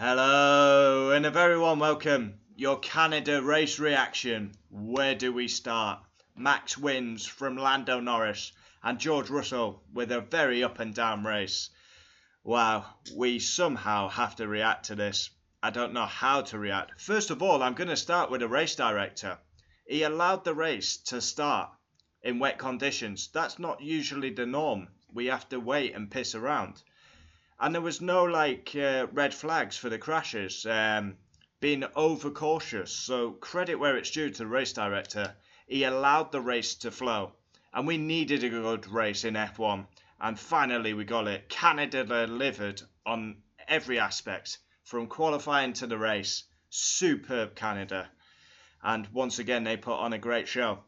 Hello and a very warm welcome. Your Canada race reaction. Where do we start? Max wins from Lando Norris and George Russell with a very up and down race. Wow, we somehow have to react to this. I don't know how to react. First of all, I'm going to start with the race director. He allowed the race to start in wet conditions. That's not usually the norm. We have to wait and piss around. And there was no red flags for the crashes, being overcautious. So credit where it's due to the race director. He allowed the race to flow. And we needed a good race in F1. And finally we got it. Canada delivered on every aspect. From qualifying to the race. Superb Canada. And once again they put on a great show.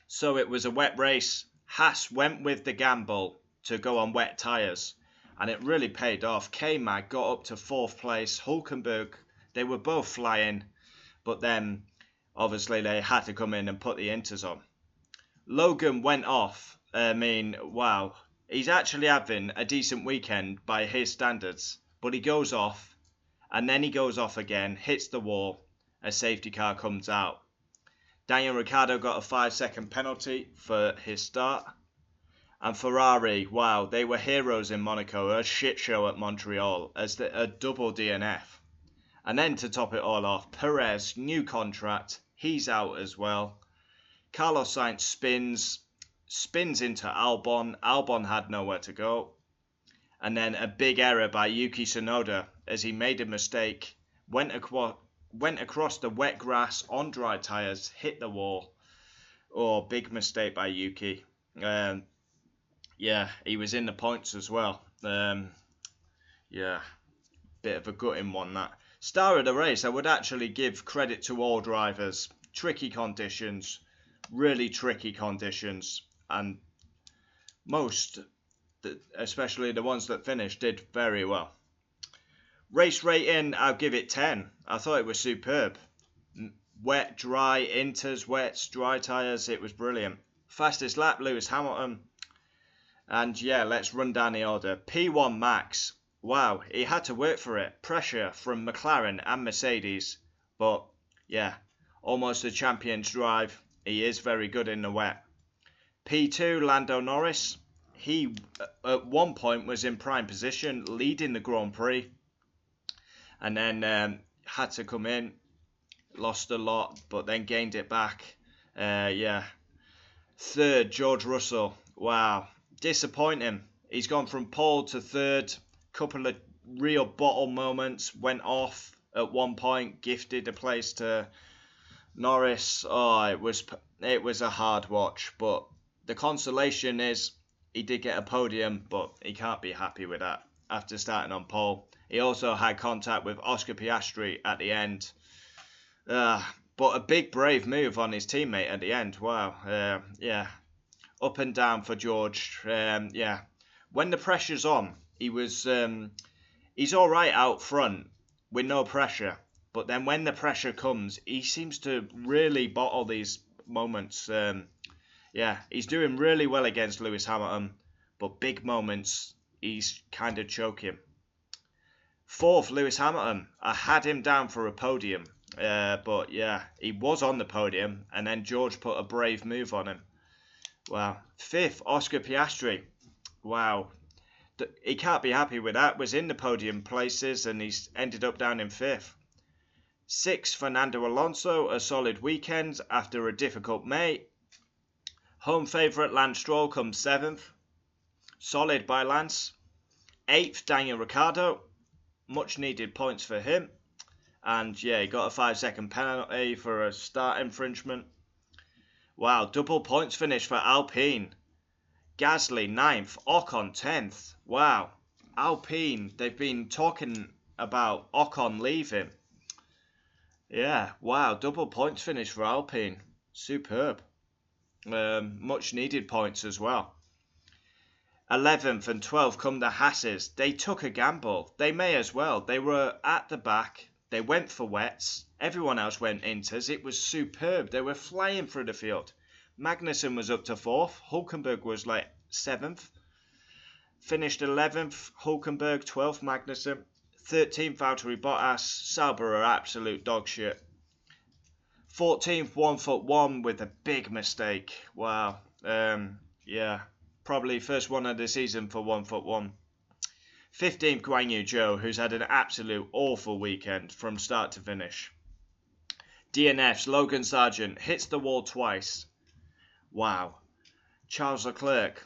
So it was a wet race. Haas went with the gamble to go on wet tyres. And it really paid off. K-Mag got up to 4th place. Hulkenberg, they were both flying. But then, obviously, they had to come in and put the inters on. Logan went off. Wow. He's actually having a decent weekend by his standards. But he goes off. And then he goes off again. Hits the wall. A safety car comes out. Daniel Ricciardo got a 5-second penalty for his start. And Ferrari, wow, they were heroes in Monaco, a shit show at Montreal as a double DNF. And then to top it all off, Perez, new contract, he's out as well. Carlos Sainz spins into Albon. Albon had nowhere to go. And then a big error by Yuki Tsunoda as he made a mistake, went across the wet grass on dry tyres, hit the wall. Oh, big mistake by Yuki. Yeah, he was in the points as well. Yeah, bit of a gutting one that. Star of the race, I would actually give credit to all drivers. Tricky conditions, really tricky conditions. And most, especially the ones that finished, did very well. Race rating, I'll give it 10. I thought it was superb. Wet, dry, inters, wets, dry tyres, it was brilliant. Fastest lap, Lewis Hamilton. And yeah, let's run down the order. P1 Max. Wow, he had to work for it. Pressure from McLaren and Mercedes. But yeah, almost a champion's drive. He is very good in the wet. P2 Lando Norris. He at one point was in prime position, leading the Grand Prix. And then had to come in. Lost a lot, but then gained it back. Yeah. Third, George Russell. Wow. Disappointing. He's gone from pole to third. Couple of real bottle moments. Went off at one point. Gifted a place to Norris. Oh, it was a hard watch. But the consolation is he did get a podium, but he can't be happy with that after starting on pole. He also had contact with Oscar Piastri at the end. But a big brave move on his teammate at the end. Wow. Yeah. Up and down for George. Yeah. When the pressure's on, he's all right out front with no pressure. But then when the pressure comes, he seems to really bottle these moments. Yeah, he's doing really well against Lewis Hamilton. But big moments, he's kind of choking. Fourth, Lewis Hamilton. I had him down for a podium. But yeah, he was on the podium. And then George put a brave move on him. Wow. Fifth, Oscar Piastri. Wow. He can't be happy with that. Was in the podium places and he's ended up down in fifth. Sixth, Fernando Alonso. A solid weekend after a difficult May. Home favourite Lance Stroll comes seventh. Solid by Lance. Eighth, Daniel Ricciardo. Much needed points for him. And yeah, he got a 5-second penalty for a start infringement. Wow, double points finish for Alpine. Gasly 9th, Ocon 10th. Wow, Alpine, they've been talking about Ocon leaving. Yeah, wow, double points finish for Alpine. Superb. Much needed points as well. 11th and 12th come the Hasses. They took a gamble. They may as well. They were at the back. They went for wets. Everyone else went inters. It was superb. They were flying through the field. Magnussen was up to 4th. Hulkenberg was 7th. Finished 11th. Hulkenberg 12th. Magnussen 13th, Valtteri Bottas. Sauber are absolute dog shit. 14th, 1-1 with a big mistake. Wow. Yeah, probably first one of the season for 1-1. 15th, Guan Yu Zhou, who's had an absolute awful weekend from start to finish. DNFs, Logan Sargent hits the wall twice. Wow. Charles Leclerc,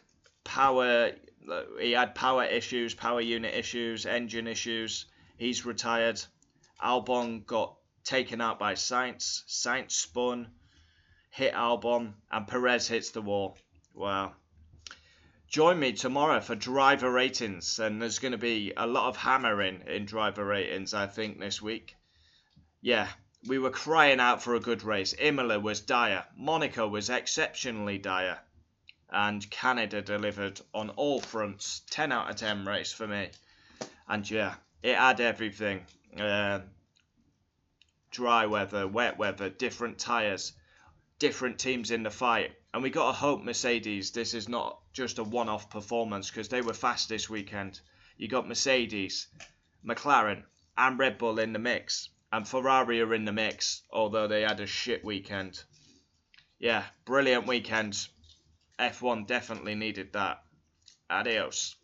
he had power issues, power unit issues, engine issues. He's retired. Albon got taken out by Sainz. Sainz spun, hit Albon, and Perez hits the wall. Wow. Join me tomorrow for driver ratings, and there's going to be a lot of hammering in driver ratings, I think, this week. Yeah, we were crying out for a good race. Imola was dire. Monaco was exceptionally dire. And Canada delivered on all fronts. 10 out of 10 race for me. And yeah, it had everything. Dry weather, wet weather, different tyres, different teams in the fight. And we got to hope Mercedes, this is not just a one-off performance, because they were fast this weekend. You got Mercedes, McLaren, and Red Bull in the mix. And Ferrari are in the mix, although they had a shit weekend. Yeah, brilliant weekend. F1 definitely needed that. Adios.